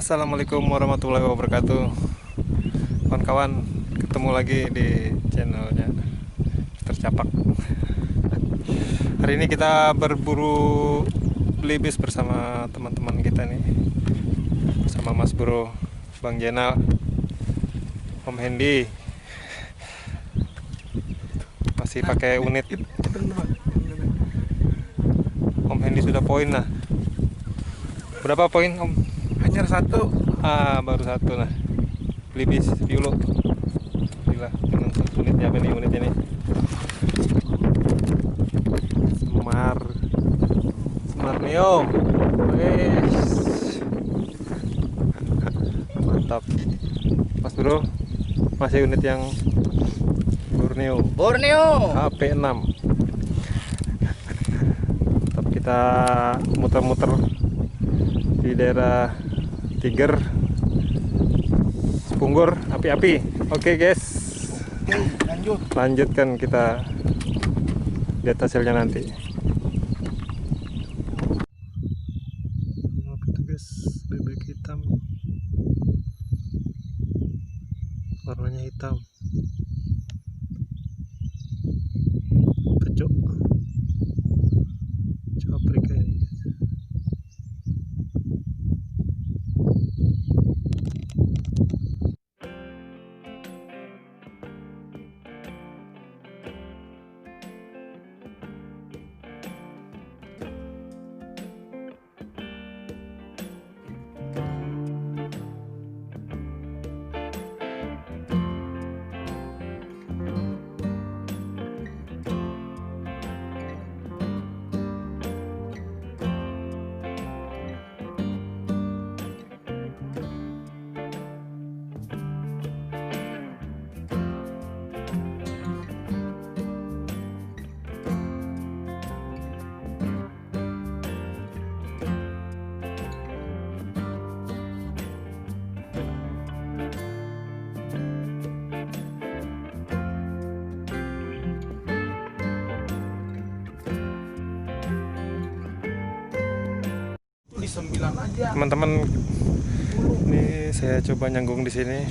Assalamualaikum warahmatullahi wabarakatuh. Kawan-kawan, ketemu lagi di channelnya Mister Capak. Hari ini kita berburu belibis bersama teman-teman kita nih, bersama Mas Bro, Bang Jenal, Om Hendy. Masih pakai unit. Om Hendy sudah poin lah. Berapa poin Om? Hanya satu. Baru satu nah. Belibis Piolo. Gila, dengan unitnya apa nih unitnya nih? Semar Neo. Wes. Mantap. Mas Bro, masih unit yang Borneo HP6. Tetap kita muter-muter di daerah Tiger, Punggur, api-api. Oke guys, lanjutkan kita lihat hasilnya nanti. Oke guys, bebek hitam, warnanya hitam, pecuk, Afrika ini. Di 9 aja. Teman-teman, ini saya coba nyanggung di sini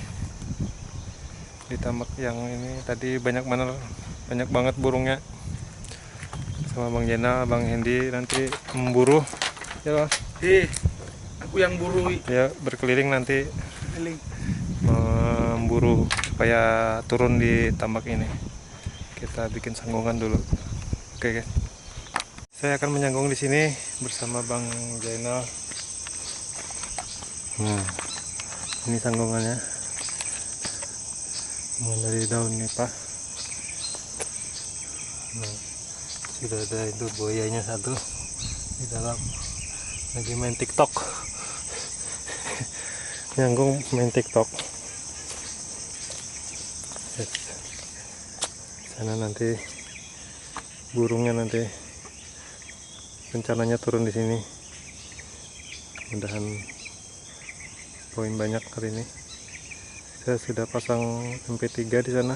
di tambak yang ini tadi banyak banget burungnya. Sama Bang Jenal, Bang Hendy nanti memburu ya Bang. Aku yang buru. Ya berkeliling nanti Keliling. memburu supaya turun di tambak ini. Kita bikin sanggungan dulu. Oke guys. Saya akan menyanggung di sini bersama Bang Jainal. Nah, ini sanggungannya. Mulai dari daun nih Pak. Nah, sudah ada itu buayanya satu di dalam. Lagi main TikTok. Nyanggung main TikTok. Yes. Sana nanti burungnya nanti rencananya turun di sini. Mudahan poin banyak hari ini. Saya sudah pasang MP3 di sana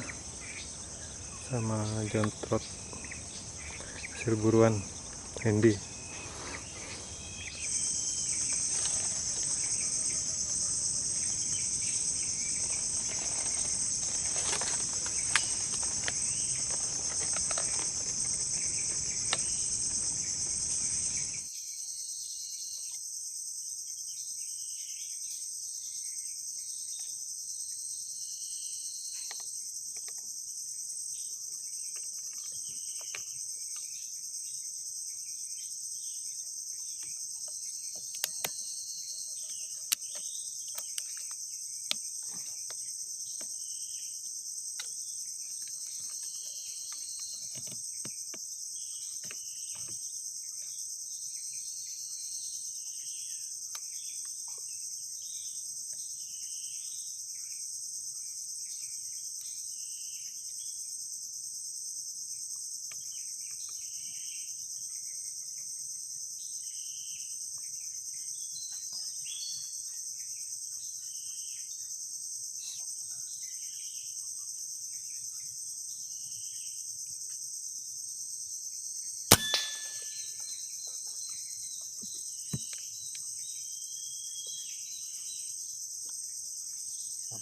sama John Trot hasil buruan Hendy.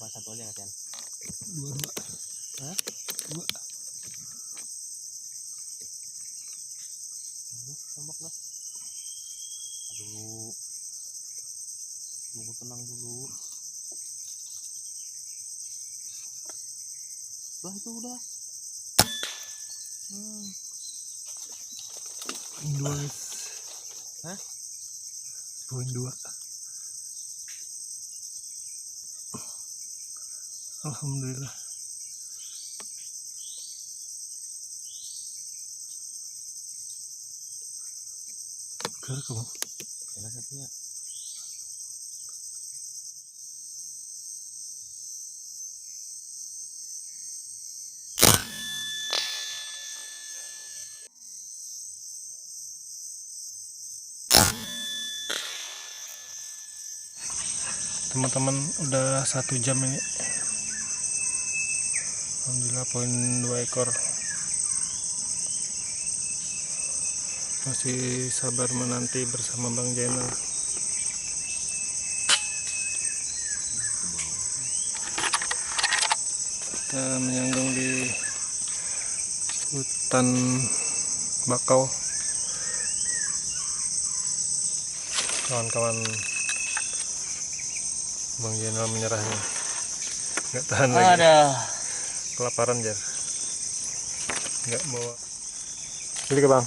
apa satu aja Katian? Dua. Hah? Dua. Tombak dah. Aduh. Tunggu tenang dulu. Bah itu udah. Dua guys. Hah? Poin dua. Alhamdulillah. Kira kamu? Salah satunya. Teman-teman udah 1 jam ini. Alhamdulillah poin 2 ekor. Masih sabar menanti bersama Bang Jenal. Kita menyanggung di hutan bakau. Kawan-kawan Bang Jenal menyerah nih. Nggak tahan lagi. Ada. Kelaparan Jar. Nggak bawa. Jadi ke Bang.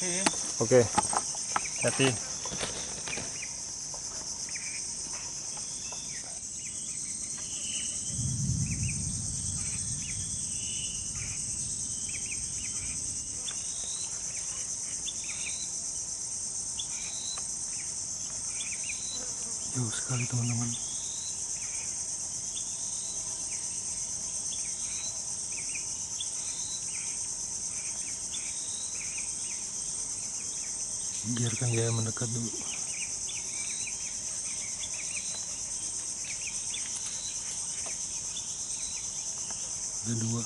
Iya. Oke. Hati. Jauh sekali teman-teman. Biarkan dia mendekat dulu. Ada 2.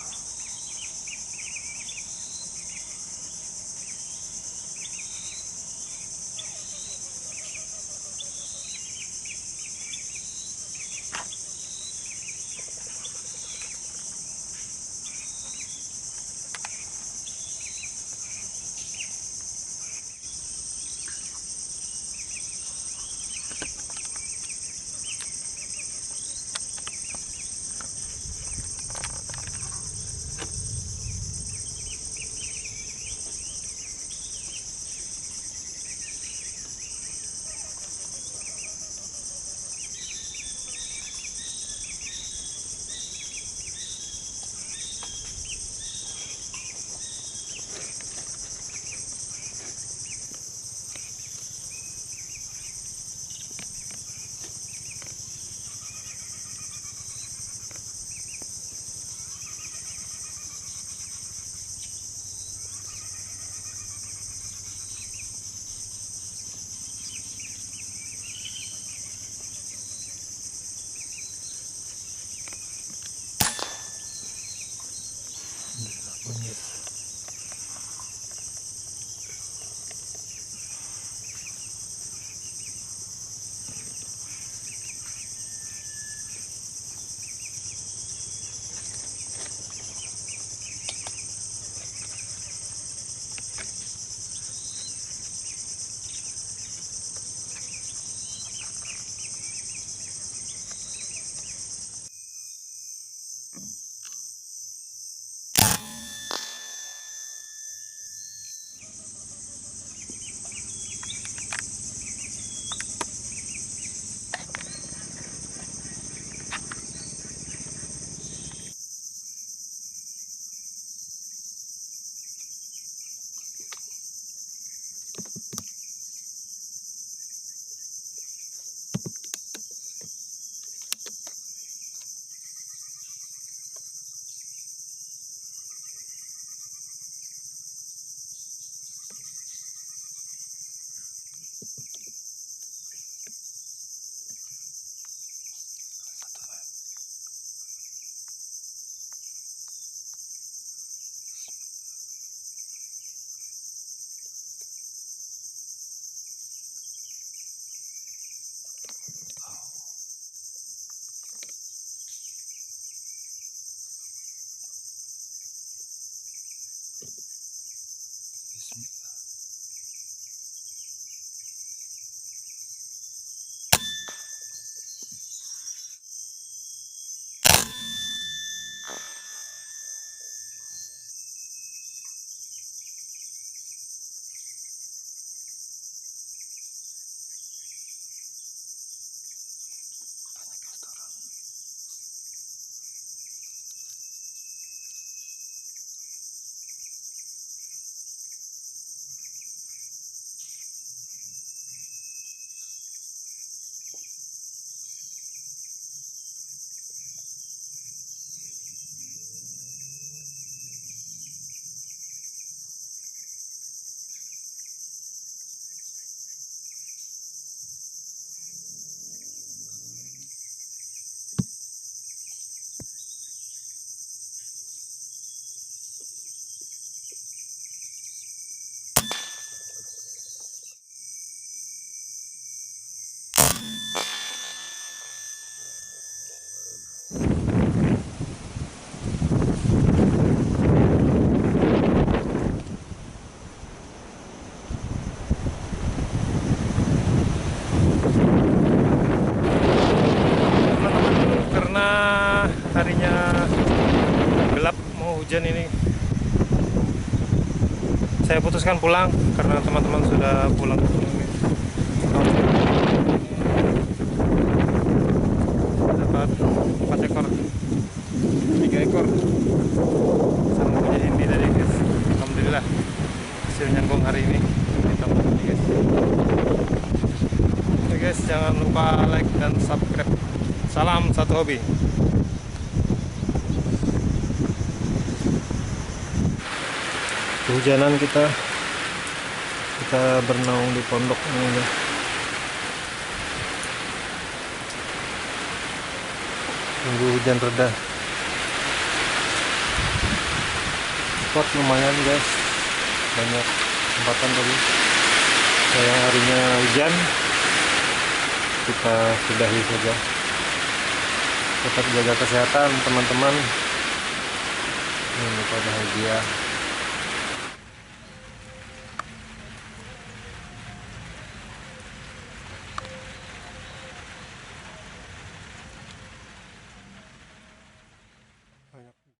saya putuskan pulang karena teman-teman sudah pulang ke sini. Dapat 4 ekor, 3 ekor sama punya Hindi tadi guys. Alhamdulillah hasil nyanggong hari ini ditambah ini guys. Oke guys, jangan lupa like dan subscribe. Salam satu hobi. Kehujanan kita bernaung di pondok ini guys. Tunggu hujan reda. Spot lumayan guys, banyak kesempatan tadi. Sayang harinya hujan, kita sudahi saja. Tetap jaga kesehatan teman-teman. Jangan lupa bahagia.